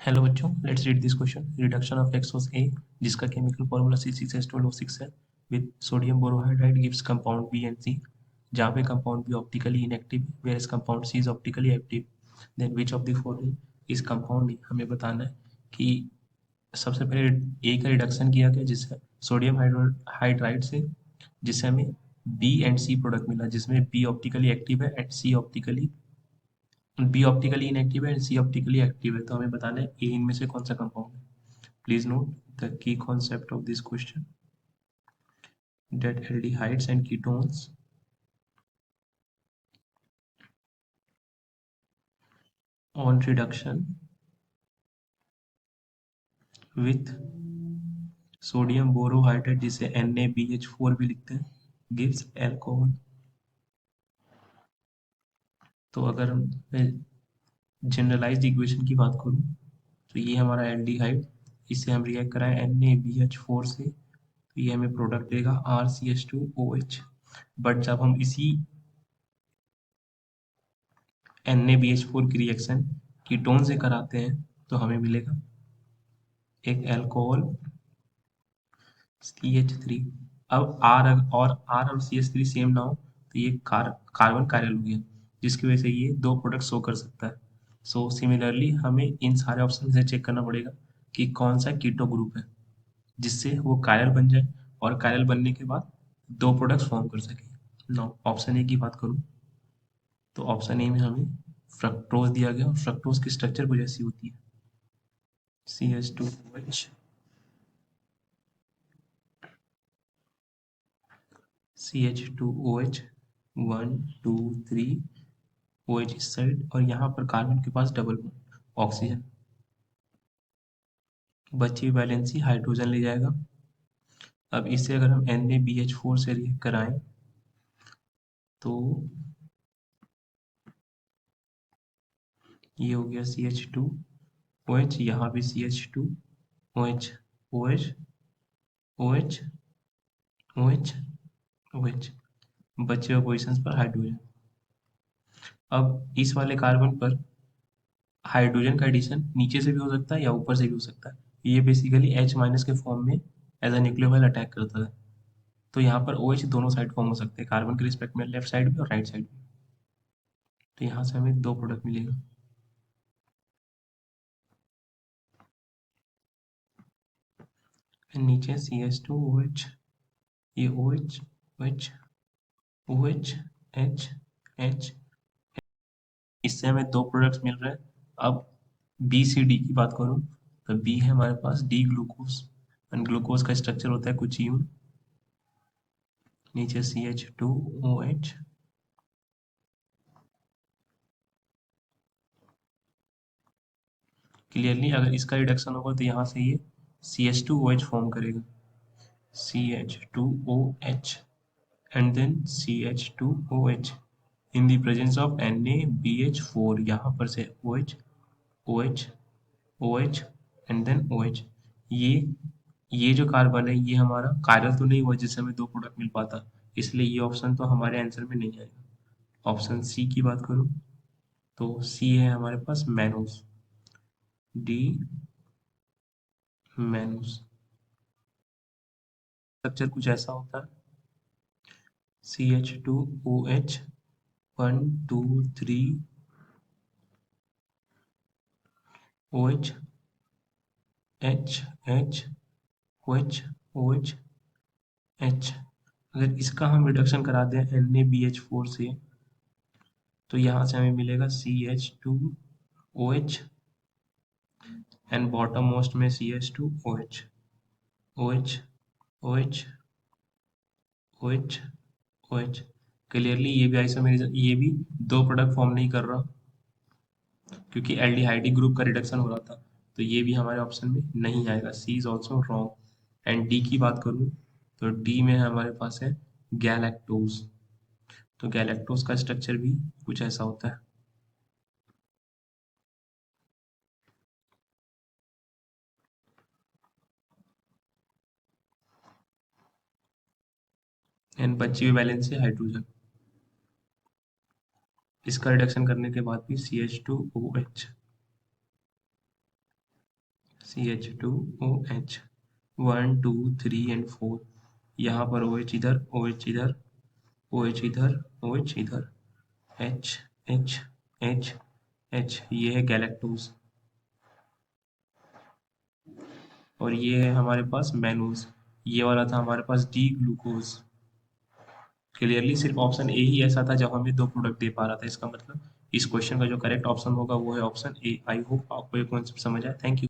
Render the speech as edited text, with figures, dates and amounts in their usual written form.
Hello बच्चों, let's read this question. Reduction of hexose A, जिसका chemical formula C6H12O6 है, with sodium borohydride gives compound B and C, जहाँ पे compound B optically inactive whereas compound C is optically active. Then which of the following is compound A. हमें बताना है कि सबसे पहले ए का रिडक्शन किया गया जिससे सोडियम हाइड्राइड से, जिससे हमें बी एंड सी प्रोडक्ट मिला, जिसमें बी ऑप्टिकली एक्टिव है एंड बी ऑप्टिकली इनएक्टिव है एंड सी ऑप्टिकली एक्टिव है। तो हमें बताना है ए इनमें से कौन सा कंपाउंड है। Please note the key concept of this question, that aldehydes and ketones on reduction with sodium borohydride, जिसे NaBH4 भी लिखते हैं, gives alcohol। तो अगर मैं जनरलाइज्ड इक्वेशन की बात करूं तो ये हमारा एल्डिहाइड, इसे हम रिएक्ट कराएं NaBH4 से, तो ये हमें प्रोडक्ट देगा RCH2OH। बट जब हम इसी NaBH4 की रिएक्शन कीटोन से कराते हैं तो हमें मिलेगा एक अल्कोहल CH3। अब R और CH3 सेम ना हो तो ये कार्बन कायरल हो गया, जिसकी वजह से ये दो प्रोडक्ट शो कर सकता है। सो सिमिलरली हमें इन सारे ऑप्शन से चेक करना पड़ेगा कि कौन सा कीटो ग्रुप है जिससे वो कायरल बन जाए और कायरल बनने के बाद दो प्रोडक्ट्स फॉर्म कर सके। नाउ ऑप्शन ए की बात करूँ तो ऑप्शन ए में हमें फ्रक्टोज दिया गया, और फ्रक्टोज की स्ट्रक्चर कुछ ऐसी होती है CH2OH, CH2OH, 1 2 3 OH इस साइड, और यहाँ पर कार्बन के पास डबल बॉन्ड ऑक्सीजन, बची हुई वैलेंसी हाइड्रोजन ले जाएगा। अब इसे अगर हम NaBH4 से रिएक्ट कराएं तो ये हो गया CH2OH, यहाँ भी CH2OH, OH, OH, OH, OH, बचे हुए पोजिशन पर हाइड्रोजन। अब इस वाले कार्बन पर हाइड्रोजन का एडिशन नीचे से भी हो सकता है या ऊपर से भी हो सकता है। ये बेसिकली H- के फॉर्म में एज अ न्यूक्लियोफाइल अटैक करता है। तो यहाँ पर OH दोनों साइड फॉर्म हो सकते हैं, कार्बन के रिस्पेक्ट में लेफ्ट साइड भी और राइट साइड भी। तो यहाँ से हमें दो प्रोडक्ट मिलेगा। फिर नीचे CH2OH, ये OH, OH, OH, H, H, इससे हमें दो प्रोडक्ट्स मिल रहे हैं। अब बी सी डी की बात करूँ तो बी है हमारे पास डी ग्लूकोज, एंड ग्लूकोज का स्ट्रक्चर होता है कुछ यूं, नीचे CH2OH, क्लियरली अगर इसका रिडक्शन होगा तो यहाँ से ये CH2OH फॉर्म करेगा, CH2OH, and then CH2OH in the presence of NaBH4, यहाँ पर से OH, OH, OH and then OH। ये ये जो कार्बन है ये हमारा कायरल तो नहीं हुआ जिससे हमें दो प्रोडक्ट मिल पाता, इसलिए ये ऑप्शन तो हमारे आंसर में नहीं आएगा। ऑप्शन सी की बात करूँ तो सी है हमारे पास मैनोस, डी मैनोस। स्ट्रक्चर कुछ ऐसा होता है CH2OH, 1 2 3 OH, H, H, OH, OH, H। अगर इसका हम रिडक्शन करा दें NaBH4 से तो यहाँ से हमें मिलेगा CH2OH एंड बॉटम मोस्ट में CH2OH, OH, OH, OH, OH। Clearly ये भी आइसोमेरिज्म, ये भी दो प्रोडक्ट फॉर्म नहीं कर रहा क्योंकि एल्डिहाइडिक ग्रुप का रिडक्शन हो रहा था, तो ये भी हमारे ऑप्शन में नहीं आएगा। C is also wrong. And D की बात करूँ तो डी में हमारे पास है गैलेक्टोज, तो गैलेक्टोज का स्ट्रक्चर भी कुछ ऐसा होता है। एंड बची हुई वैलेंसी हाइड्रोजन, इसका रिडक्शन करने के बाद भी CH2OH। CH2OH 1 2 3 एंड 4, यहाँ पर OH इधर, OH इधर, OH इधर, OH इधर, H H H H, ये है गैलेक्टोज और ये है हमारे पास मैनोज। ये वाला था हमारे पास डी ग्लूकोज। क्लियरली सिर्फ ऑप्शन ए ही ऐसा था जब हमें दो प्रोडक्ट दे पा रहा था। इसका मतलब इस क्वेश्चन का जो करेक्ट ऑप्शन होगा वो है ऑप्शन ए। आई होप आपको ये कॉन्सेप्ट समझ आया। Thank you.